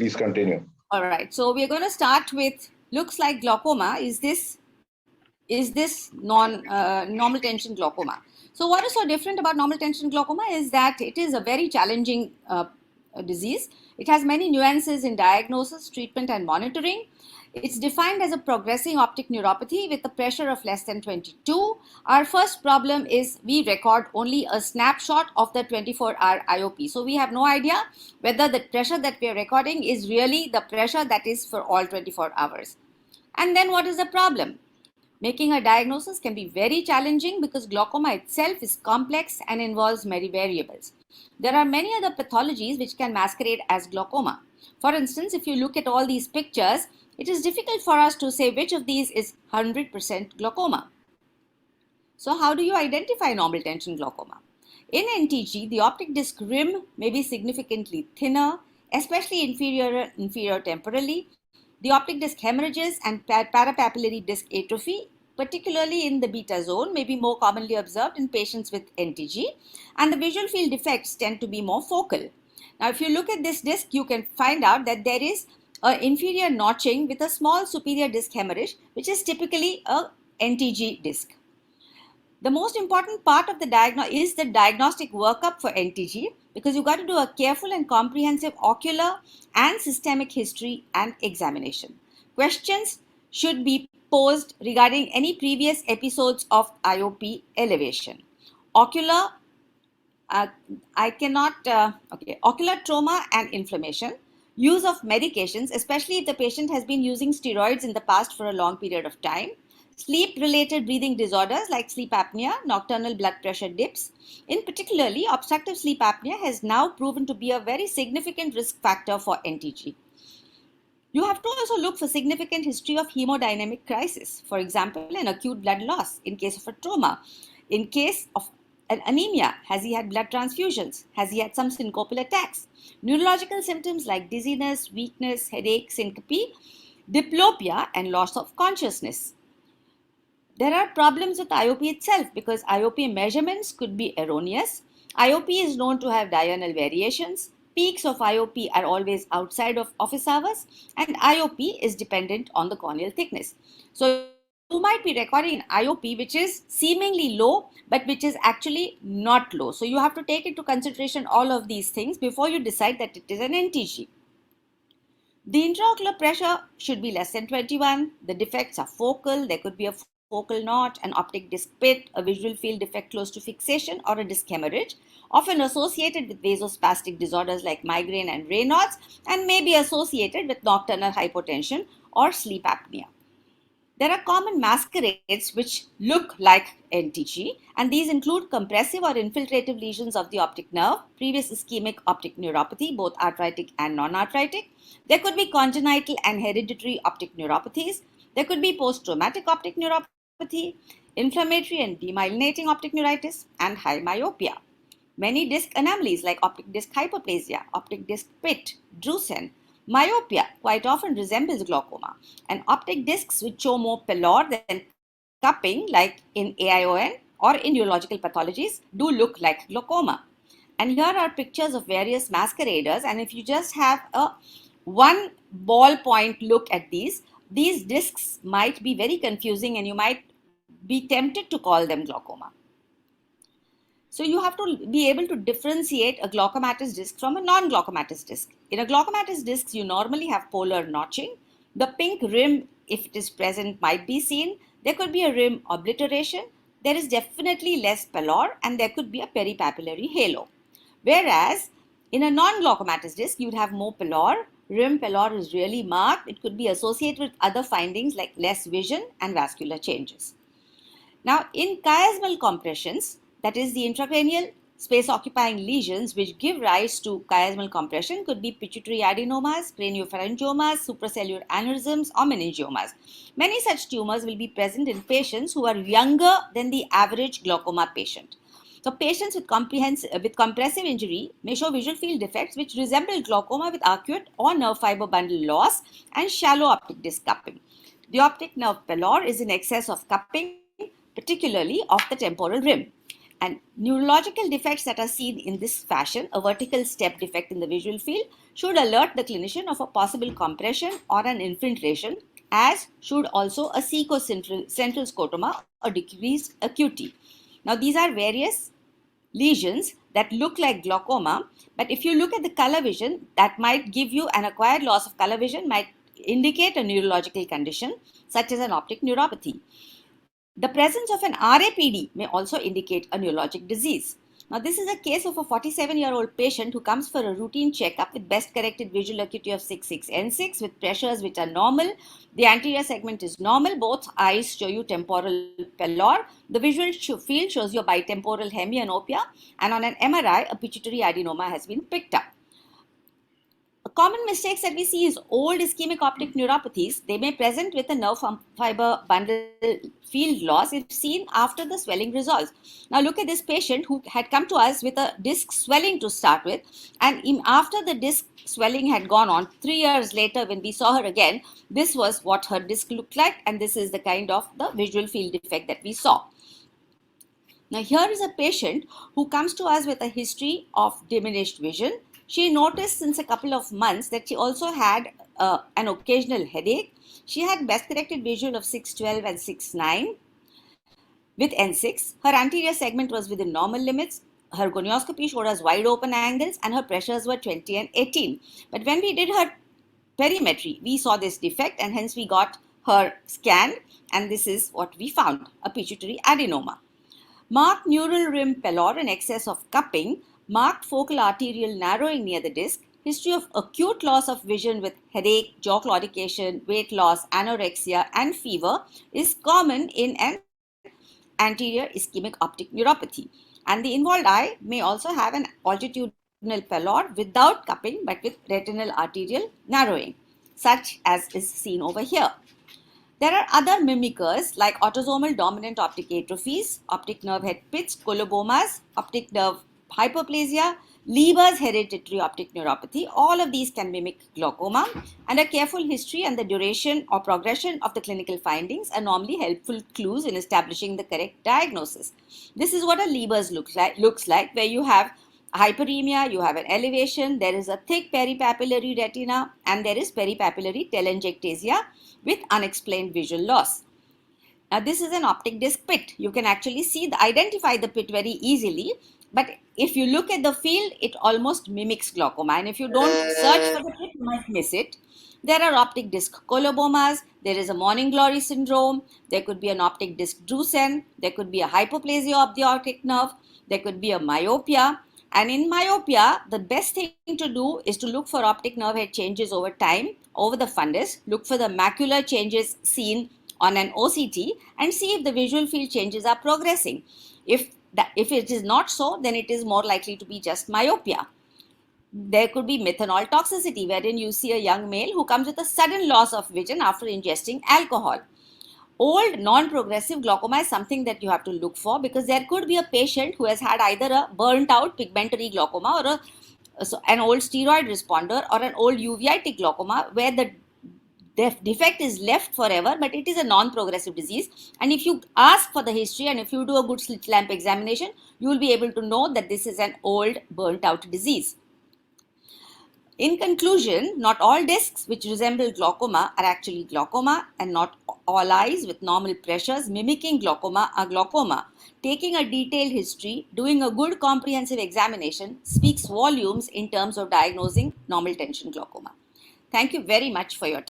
Please continue. All right. So we're going to start with looks like glaucoma. Is this normal tension glaucoma? So what is so different about normal tension glaucoma is that it is a very challenging disease. It has many nuances in diagnosis, treatment, and monitoring. It's defined as a progressing optic neuropathy with a pressure of less than 22. Our first problem is we record only a snapshot of the 24-hour IOP. So we have no idea whether the pressure that we are recording is really the pressure that is for all 24 hours. And then what is the problem? Making a diagnosis can be very challenging because glaucoma itself is complex and involves many variables. There are many other pathologies which can masquerade as glaucoma. For instance, if you look at all these pictures, it is difficult for us to say which of these is 100% glaucoma. So how do you identify normal tension glaucoma? In NTG, the optic disc rim may be significantly thinner, especially inferior temporally. The optic disc hemorrhages and parapapillary disc atrophy, particularly in the beta zone, may be more commonly observed in patients with NTG, and the visual field defects tend to be more focal. Now, if you look at this disc, you can find out that there is an inferior notching with a small superior disc hemorrhage, which is typically a NTG disc. The most important part of the is the diagnostic workup for NTG, because you got to do a careful and comprehensive ocular and systemic history and examination. Questions should be posed regarding any previous episodes of IOP elevation. Ocular trauma and inflammation, use of medications, especially if the patient has been using steroids in the past for a long period of time, sleep-related breathing disorders like sleep apnea, nocturnal blood pressure dips. In particularly, obstructive sleep apnea has now proven to be a very significant risk factor for NTG. You have to also look for significant history of hemodynamic crisis, for example, an acute blood loss in case of a trauma. In case of an anemia, has he had blood transfusions? Has he had some syncopal attacks? Neurological symptoms like dizziness, weakness, headache, syncope, diplopia, and loss of consciousness. There are problems with IOP itself because IOP measurements could be erroneous. IOP is known to have diurnal variations. Peaks of IOP are always outside of office hours, and IOP is dependent on the corneal thickness. So you might be recording an IOP which is seemingly low, but which is actually not low. So you have to take into consideration all of these things before you decide that it is an NTG. The intraocular pressure should be less than 21. The defects are focal. There could be a focal notch, an optic disc pit, a visual field defect close to fixation, or a disc hemorrhage, often associated with vasospastic disorders like migraine and Raynaud's, and may be associated with nocturnal hypotension or sleep apnea. There are common masquerades which look like NTG, and these include compressive or infiltrative lesions of the optic nerve, previous ischemic optic neuropathy, both arthritic and non-arthritic. There could be congenital and hereditary optic neuropathies. There could be post-traumatic optic neuropathy, inflammatory and demyelinating optic neuritis, and high myopia. Many disc anomalies like optic disc hyperplasia, optic disc pit, drusen, myopia quite often resembles glaucoma, and optic discs which show more pallor than cupping like in AION or in neurological pathologies do look like glaucoma. And here are pictures of various masqueraders, and if you just have a one ballpoint look at these discs might be very confusing and you might be tempted to call them glaucoma. So you have to be able to differentiate a glaucomatous disc from a non-glaucomatous disc. In a glaucomatous disc, you normally have polar notching. The pink rim, if it is present, might be seen. There could be a rim obliteration. There is definitely less pallor, and there could be a peripapillary halo. Whereas in a non-glaucomatous disc, you would have more pallor. Rim pallor is really marked. It could be associated with other findings like less vision and vascular changes. Now, in chiasmal compressions, that is the intracranial space-occupying lesions which give rise to chiasmal compression could be pituitary adenomas, craniopharyngiomas, supracellular aneurysms, or meningiomas. Many such tumors will be present in patients who are younger than the average glaucoma patient. So patients with compressive injury may show visual field defects which resemble glaucoma with acute or nerve fiber bundle loss and shallow optic disc cupping. The optic nerve pallor is in excess of cupping, particularly of the temporal rim. And neurological defects that are seen in this fashion, a vertical step defect in the visual field, should alert the clinician of a possible compression or an infiltration, as should also a central scotoma or decreased acuity. Now, these are various lesions that look like glaucoma, but if you look at the color vision, that might give you an acquired loss of color vision, might indicate a neurological condition such as an optic neuropathy. The presence of an RAPD may also indicate a neurologic disease. Now, this is a case of a 47-year-old patient who comes for a routine checkup with best corrected visual acuity of 6/6 with pressures which are normal. The anterior segment is normal. Both eyes show you temporal pallor. The visual field shows you a bitemporal hemianopia, and on an MRI, a pituitary adenoma has been picked up. Common mistakes that we see is old ischemic optic neuropathies. They may present with a nerve fiber bundle field loss if seen after the swelling resolves. Now look at this patient who had come to us with a disc swelling to start with, and after the disc swelling had gone on, 3 years later when we saw her again, this was what her disc looked like, and this is the kind of the visual field defect that we saw. Now here is a patient who comes to us with a history of diminished vision. She noticed since a couple of months that she also had an occasional headache. She had best corrected visual of 6/12 and 6/9 with N6. Her anterior segment was within normal limits. Her gonioscopy showed us wide open angles and her pressures were 20 and 18. But when we did her perimetry, we saw this defect and hence we got her scanned, and this is what we found, a pituitary adenoma. Marked neural rim pallor in excess of cupping, marked focal arterial narrowing near the disc, history of acute loss of vision with headache, jaw claudication, weight loss, anorexia, and fever is common in an anterior ischemic optic neuropathy. And the involved eye may also have an altitudinal pallor without cupping but with retinal arterial narrowing, such as is seen over here. There are other mimickers like autosomal dominant optic atrophies, optic nerve head pits, colobomas, optic nerve hyperplasia, Leber's hereditary optic neuropathy. All of these can mimic glaucoma, and a careful history and the duration or progression of the clinical findings are normally helpful clues in establishing the correct diagnosis. This is what a Leber's looks like, where you have hyperemia, you have an elevation, there is a thick peripapillary retina, and there is peripapillary telangiectasia with unexplained visual loss. Now, this is an optic disc pit. You can actually identify the pit very easily, but if you look at the field, it almost mimics glaucoma, and if you don't search for the pit, you might miss it. There are optic disc colobomas, there is a morning glory syndrome, there could be an optic disc drusen, there could be a hypoplasia of the optic nerve, there could be a myopia. And in myopia, the best thing to do is to look for optic nerve head changes over time, over the fundus, look for the macular changes seen on an OCT and see if the visual field changes are progressing. If it is not so, then it is more likely to be just myopia. There could be methanol toxicity, wherein you see a young male who comes with a sudden loss of vision after ingesting alcohol. Old non-progressive glaucoma is something that you have to look for, because there could be a patient who has had either a burnt out pigmentary glaucoma or an old steroid responder or an old uveitic glaucoma where the defect is left forever, but it is a non-progressive disease. And if you ask for the history and if you do a good slit lamp examination, you will be able to know that this is an old burnt out disease. In conclusion, not all discs which resemble glaucoma are actually glaucoma, and not all eyes with normal pressures mimicking glaucoma are glaucoma. Taking a detailed history, doing a good comprehensive examination speaks volumes in terms of diagnosing normal tension glaucoma. Thank you very much for your time.